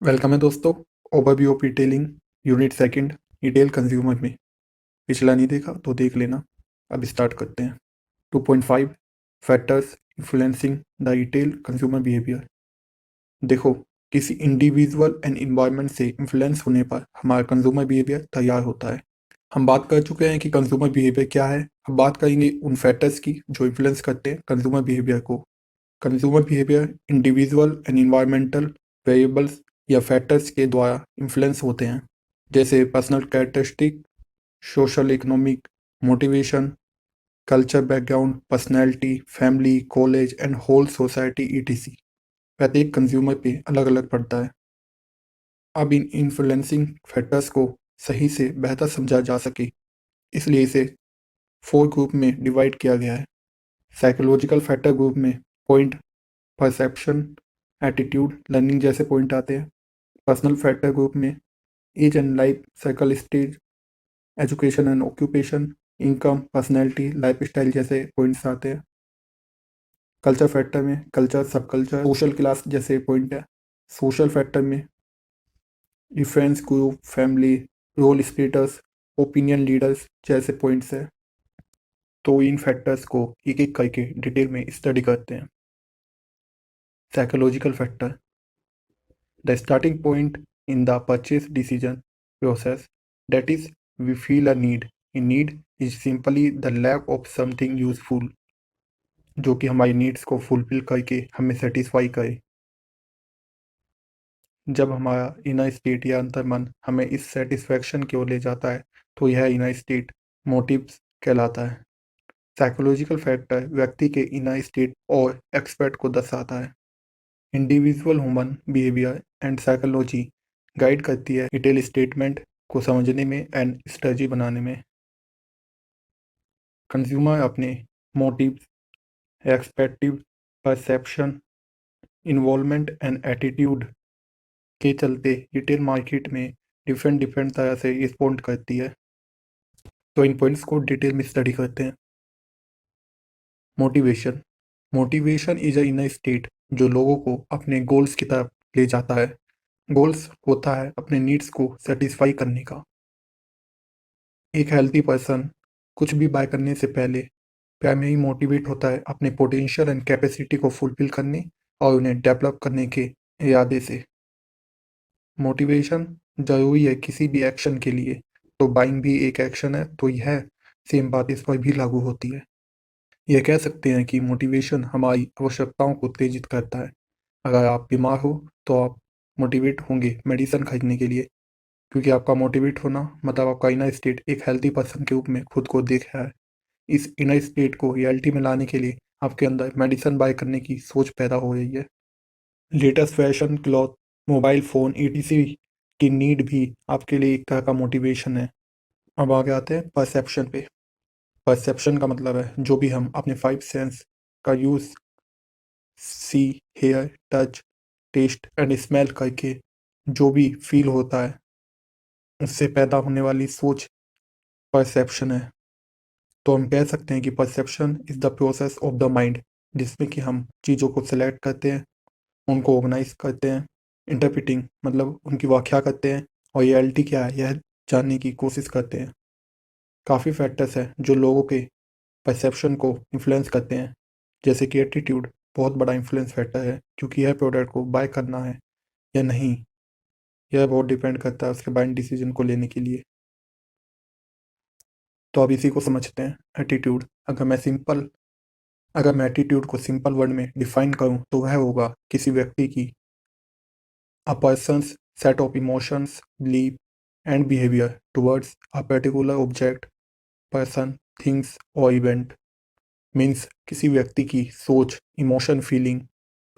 Welcome है दोस्तों। Overview of retailing unit second retail consumer में। पिछला नहीं देखा तो देख लेना। अब स्टार्ट करते हैं। 2.5 factors influencing the retail consumer behaviour. देखो, किसी इंडिविजुअल एंड इन्वायरमेंट से इन्फ्लुएंस होने पर हमारा कंज्यूमर बिहेवियर तैयार होता है। हम बात कर चुके हैं कि कंज्यूमर बिहेवियर क्या है। अब बात करेंगे उन फैक्टर्स की जो इन्फ्लुएंस करते हैं कंज्यूमर बिहेवियर को। Consumer behaviour individual and environmental variables या फैक्टर्स के द्वारा इन्फ्लुएंस होते हैं, जैसे personal characteristic, social economic, motivation, culture background, personality, family, college and whole society etc. प्रत्येक कंज्यूमर पे अलग अलग पड़ता है। अब इन इन्फ्लुएंसिंग फैक्टर्स को सही से बेहतर समझा जा सके, इसलिए इसे 4 ग्रुप में डिवाइड किया गया है। साइकोलॉजिकल फैक्टर ग्रुप में पॉइंट, परसेप्शन, एटीट्यूड, लर्निंग जैसे पॉइंट आते हैं। पर्सनल फैक्टर ग्रुप में age and life cycle stage, education and occupation, income, personality, life style जैसे पॉइंट्स आते हैं। कल्चर फैक्टर में culture, subculture, social class जैसे पॉइंट है। सोशल फैक्टर में difference group, family, role status, opinion leaders जैसे points है। तो इन फैक्टर्स को एक एक करके डिटेल में स्टडी करते हैं। Psychological factor, the starting point in the purchase decision process, that is, we feel a need. A need is simply the lack of something useful जो कि हमारी नीड्स को फुलफिल करके हमें सेटिस्फाई करे। जब हमारा इनर स्टेट या अंतर्मन हमें इस सेटिस्फैक्शन की ओर ले जाता है तो यह इनर स्टेट मोटिव्स कहलाता है। साइकोलॉजिकल फैक्टर व्यक्ति के इनर स्टेट और एक्सपर्ट को दर्शाता है। Individual human behaviour and psychology guide करती है रिटेल स्टेटमेंट को समझने में एंड स्ट्रेटजी बनाने में। कंज्यूमर अपने motives, expective, perception, involvement and attitude के चलते रिटेल मार्केट में डिफरेंट तरह से रिस्पॉन्ड करती है। तो इन पॉइंट्स को डिटेल में स्टडी करते हैं। Motivation, motivation is a inner state जो लोगों को अपने गोल्स की तरफ ले जाता है। गोल्स होता है अपने नीड्स को सेटिस्फाई करने का। एक हेल्थी पर्सन कुछ भी बाय करने से पहले प्राइमरी मोटिवेट होता है अपने पोटेंशियल एंड कैपेसिटी को फुलफिल करने और उन्हें डेवलप करने के इरादे से। मोटिवेशन जरूरी है किसी भी एक्शन के लिए, तो बाइंग भी एक एक्शन है, तो यह सेम बात इस पर भी लागू होती है। यह कह सकते हैं कि मोटिवेशन हमारी आवश्यकताओं को उत्तेजित करता है। अगर आप बीमार हो तो आप मोटिवेट होंगे मेडिसिन खरीदने के लिए, क्योंकि आपका मोटिवेट होना मतलब आपका इनर स्टेट एक हेल्थी पर्सन के रूप में खुद को देख रहा है। इस इनर स्टेट को रियलिटी में लाने के लिए आपके अंदर मेडिसिन बाय करने की सोच पैदा हो रही है। Latest fashion, cloth, mobile phone etc की नीड भी आपके लिए एक तरह का मोटिवेशन है। अब आगे आते हैं परसेप्शन पे। परसेप्शन का मतलब है जो भी हम अपने 5 सेंस का use see, hear, touch, taste and smell करके जो भी फील होता है उससे पैदा होने वाली सोच परसेप्शन है। तो हम कह सकते हैं कि perception is the process of the mind, जिसमें कि हम चीज़ों को सेलेक्ट करते हैं, उनको ऑर्गेनाइज करते हैं। इंटरप्रिटिंग मतलब उनकी व्याख्या करते हैं, और रियलिटी क्या है यह जानने की कोशिश करते हैं। काफ़ी फैक्टर्स हैं जो लोगों के परसेप्शन को इन्फ्लुएंस करते हैं, जैसे कि एटीट्यूड बहुत बड़ा इन्फ्लुएंस फैक्टर है, क्योंकि यह प्रोडक्ट को बाय करना है या नहीं यह बहुत डिपेंड करता है उसके बाइंग डिसीजन को लेने के लिए। तो अब इसी को समझते हैं। एटीट्यूड, अगर मैं एटीट्यूड को सिंपल वर्ड में डिफाइन करूं तो वह होगा किसी व्यक्ति की a person's set of emotions, belief and behavior towards a particular object, person, things or event। Means किसी व्यक्ति की सोच, emotion, feeling,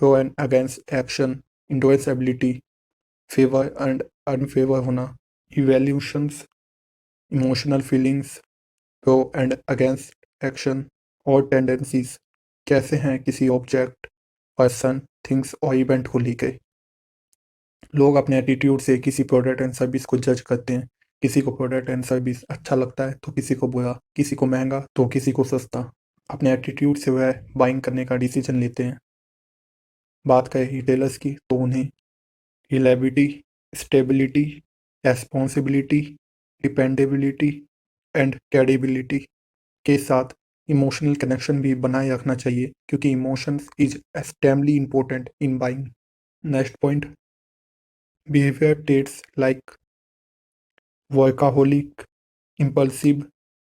pro and against action, endurance ability, favour and unfavour होना, evaluations, emotional feelings, pro and against action और tendencies कैसे हैं किसी object, person, things और इवेंट को लेकर। लोग अपने एटीट्यूड से किसी प्रोडक्ट एंड सर्विस को जज करते हैं। किसी को प्रोडक्ट एंड सर्विस अच्छा लगता है तो किसी को बुरा, किसी को महंगा तो किसी को सस्ता। अपने एटीट्यूड से वह बाइंग करने का डिसीजन लेते हैं। बात करें रिटेलर्स की तो उन्हें reliability, stability, responsibility, dependability and credibility के साथ इमोशनल कनेक्शन भी बनाए रखना चाहिए, क्योंकि emotions is extremely important in buying. Next point, behaviour traits like workaholic, impulsive,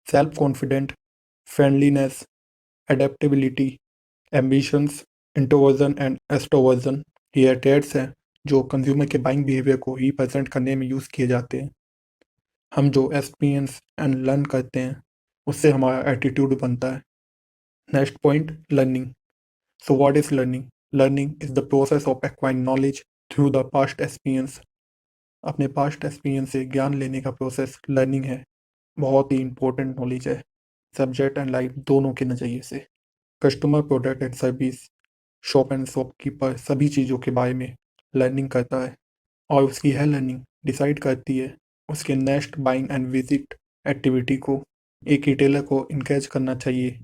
self-confident, friendliness, adaptability, ambitions, introversion and extroversion ये traits हैं जो कंज्यूमर के बाइंग बिहेवियर को रिप्रेजेंट करने में यूज़ किए जाते हैं। हम जो एक्सपीरियंस एंड लर्न करते हैं उससे हमारा एटीट्यूड बनता है। Next point, learning. So what is learning? Learning is the process of acquiring knowledge through the past experience. अपने पास्ट एक्सपीरियंस से ज्ञान लेने का प्रोसेस लर्निंग है। बहुत ही इंपॉर्टेंट नॉलेज है सब्जेक्ट एंड लाइफ दोनों के नज़रिए से। Customer, product and service, shop and shopkeeper सभी चीज़ों के बारे में लर्निंग करता है, और उसकी यह लर्निंग डिसाइड करती है उसके next buying and visit activity को। एक रिटेलर को इनकरेज करना चाहिए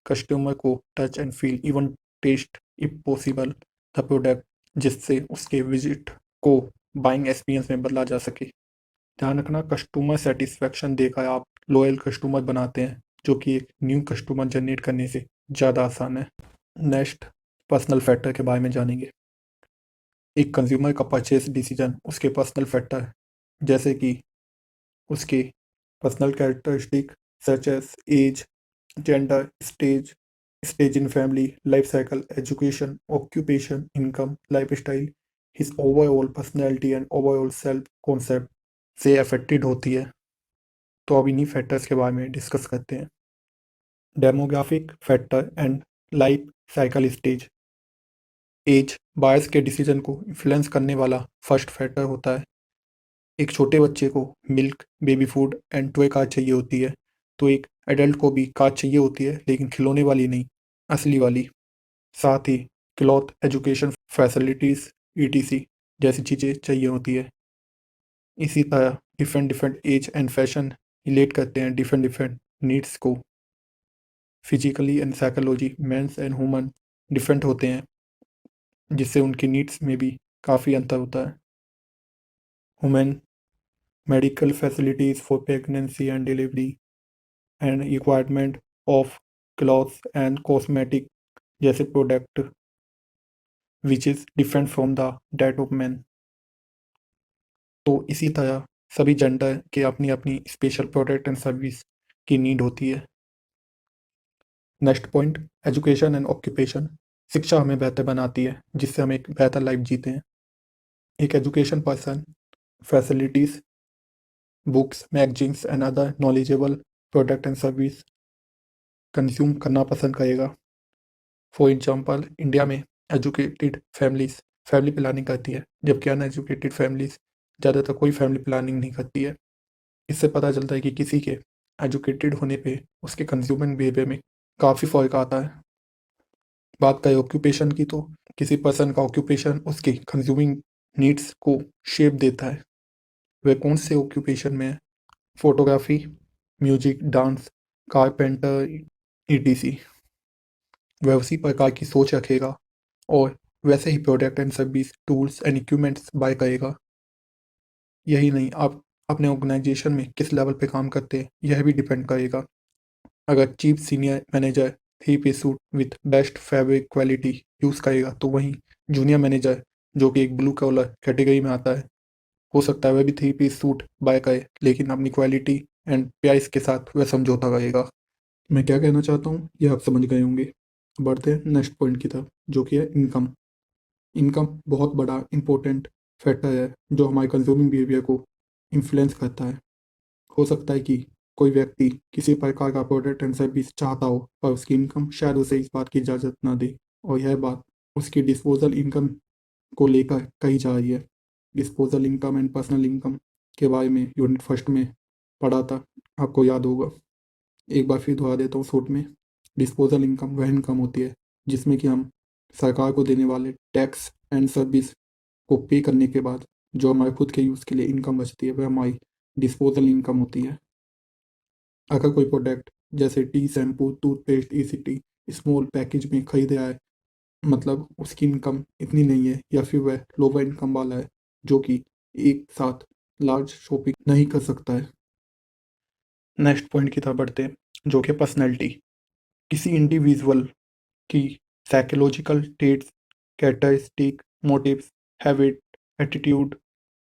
कस्टमर को touch and feel even taste if possible the product, जिससे उसके विजिट को बाइंग एक्सपीरियंस में बदला जा सके। ध्यान रखना, कस्टमर सेटिस्फेक्शन देकर आप लॉयल कस्टमर बनाते हैं, जो कि एक न्यू कस्टमर जनरेट करने से ज़्यादा आसान है। नेक्स्ट, पर्सनल फैक्टर के बारे में जानेंगे। एक कंज्यूमर का परचेस डिसीजन उसके पर्सनल फैक्टर जैसे कि उसके personal characteristic such as age, gender, stage in family life cycle, education, occupation, income, lifestyle, his overall personality and overall self concept से अफेक्टेड होती है। तो अब इन्हीं फैक्टर्स के बारे में डिस्कस करते हैं। Demographic factor and life cycle stage. Age buyers के डिसीजन को इन्फ्लुएंस करने वाला फर्स्ट फैक्टर होता है। एक छोटे बच्चे को milk, baby food and toy car चाहिए होती है, तो एक एडल्ट को भी कार चाहिए होती है, लेकिन खिलौने वाली नहीं, असली वाली। साथ ही क्लॉथ, एजुकेशन फैसिलिटीज़, ईटीसी जैसी चीज़ें चाहिए होती है। इसी तरह different different age and fashion relate करते हैं डिफरेंट डिफरेंट नीड्स को। Physically and psychology mens and women different होते हैं, जिससे उनकी नीड्स में भी काफ़ी अंतर होता है। Women medical facilities for pregnancy and delivery and requirement of clothes and cosmetic जैसे product which is different from the that of man. तो इसी तरह सभी जेंडर के अपनी अपनी स्पेशल प्रोडक्ट एंड सर्विस की नीड होती है। Next point, education and occupation. शिक्षा हमें बेहतर बनाती है, जिससे हम एक बेहतर लाइफ जीते हैं। एक education person facilities, books, magazines and other knowledgeable product and service consume करना पसंद करेगा। फॉर एग्जांपल, इंडिया में एजुकेटेड फैमिलीज फैमिली प्लानिंग करती है, जबकि अनएजुकेटेड फैमिलीज ज़्यादातर कोई फैमिली प्लानिंग नहीं करती है। इससे पता चलता है कि किसी के एजुकेटेड होने पे उसके कंज्यूमिंग बिहेवियर में काफ़ी फ़र्क आता है। बात करें ऑक्यूपेशन की, तो किसी पर्सन का ऑक्यूपेशन उसके कंज्यूमिंग नीड्स को शेप देता है। वह कौन से ऑक्यूपेशन में है? Photography, music, dance, carpenter, etc. वह उसी प्रकार की सोच रखेगा और वैसे ही product and service, tools and equipments buy करेगा। यही नहीं, आप अपने ऑर्गेनाइजेशन में किस लेवल पे काम करते हैं यह भी डिपेंड करेगा। अगर chief senior manager three piece suit with best fabric quality use करेगा, तो वहीं जूनियर मैनेजर जो कि एक ब्लू कॉलर कैटेगरी में आता है, हो सकता है वह भी थ्री पीस सूट बाय करे, लेकिन अपनी क्वालिटी एंड प्राइस के साथ वह समझौता करेगा। मैं क्या कहना चाहता हूँ यह आप समझ गए होंगे। बढ़ते हैं नेक्स्ट पॉइंट की तरफ, जो कि है इनकम। इनकम बहुत बड़ा इंपॉर्टेंट फैक्टर है जो हमारे कंज्यूमिंग बिहेवियर को इन्फ्लुएंस करता है। हो सकता है कि कोई व्यक्ति किसी प्रकार का प्रोडक्ट एंड सर्विस चाहता हो, पर उसकी इनकम शायद उसे इस बात की इजाज़त ना दे, और यह बात उसकी डिस्पोजल इनकम को लेकर कही जा रही है। Disposal income and personal income के बारे में यूनिट फर्स्ट में पढ़ा था, आपको याद होगा। एक बार फिर दोहरा देता हूँ शॉर्ट में। डिस्पोजल इनकम वह इनकम होती है जिसमें कि हम सरकार को देने वाले टैक्स एंड सर्विस को पे करने के बाद जो हमारे खुद के यूज़ के लिए इनकम बचती है, वह हमारी डिस्पोजल इनकम होती है। अगर कोई प्रोडक्ट जैसे T, shampoo, toothpaste, ECT small package में खरीद रहा है, मतलब उसकी इनकम इतनी नहीं है या फिर वह लोअर इनकम वाला है, जो कि एक साथ लार्ज शॉपिंग नहीं कर सकता है। नेक्स्ट पॉइंट की तरफ बढ़ते हैं, जो कि पर्सनैलिटी। किसी इंडिविजुअल की psychological traits, characteristic, motives, habit, attitude,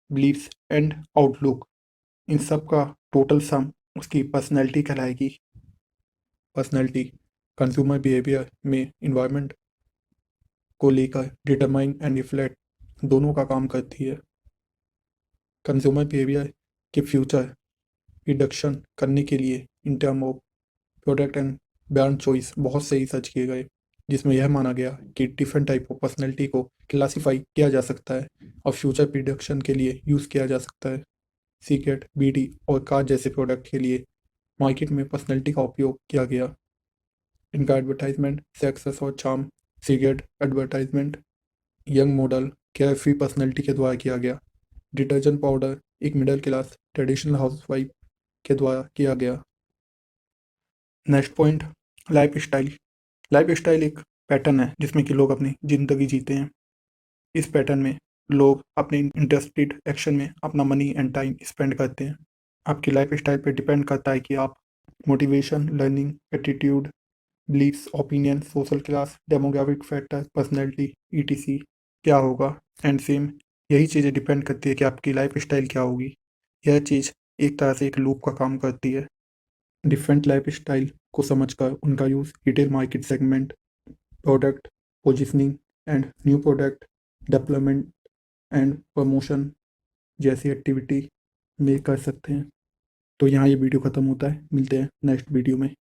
beliefs and outlook, इन सब का टोटल सम उसकी पर्सनैलिटी कहलाएगी। पर्सनैलिटी कंज्यूमर बिहेवियर में इन्वायरमेंट को लेकर डिटरमाइन एंड रिफ्लेक्ट दोनों का काम करती है। कंज्यूमर बिहेवियर के फ्यूचर रिडक्शन करने के लिए in term of product and brand choice बहुत से रिसर्च किए गए, जिसमें यह माना गया कि डिफरेंट टाइप ऑफ पर्सनैलिटी को क्लासीफाई किया जा सकता है और फ्यूचर प्रिडिक्शन के लिए यूज़ किया जा सकता है। सिगरेट, बीड़ी और कार जैसे प्रोडक्ट के लिए मार्केट में पर्सनैलिटी का उपयोग किया गया। इनका एडवर्टाइजमेंट सक्सेस और charm. Cigarette advertisement young model care free personality के द्वारा किया गया। डिटर्जेंट पाउडर एक मिडिल क्लास ट्रेडिशनल हाउसवाइफ के द्वारा किया गया। Next point, life style. Life style एक पैटर्न है जिसमें कि लोग अपनी ज़िंदगी जीते हैं। इस पैटर्न में लोग अपने इंटरेस्टेड एक्शन में अपना मनी एंड टाइम स्पेंड करते हैं। आपकी लाइफ स्टाइल पे डिपेंड करता है कि आप motivation, learning, attitude, beliefs, opinion, social class, demographic factor, personality etc क्या होगा। एंड सेम यही चीज़ें डिपेंड करती है कि आपकी लाइफ स्टाइल क्या होगी। यह चीज़ एक तरह से एक लूप का काम करती है। डिफरेंट लाइफ स्टाइल को समझकर उनका use retail market segment, product positioning and new product development and promotion जैसी एक्टिविटी में कर सकते हैं। तो यहाँ ये वीडियो ख़त्म होता है। मिलते हैं नेक्स्ट वीडियो में।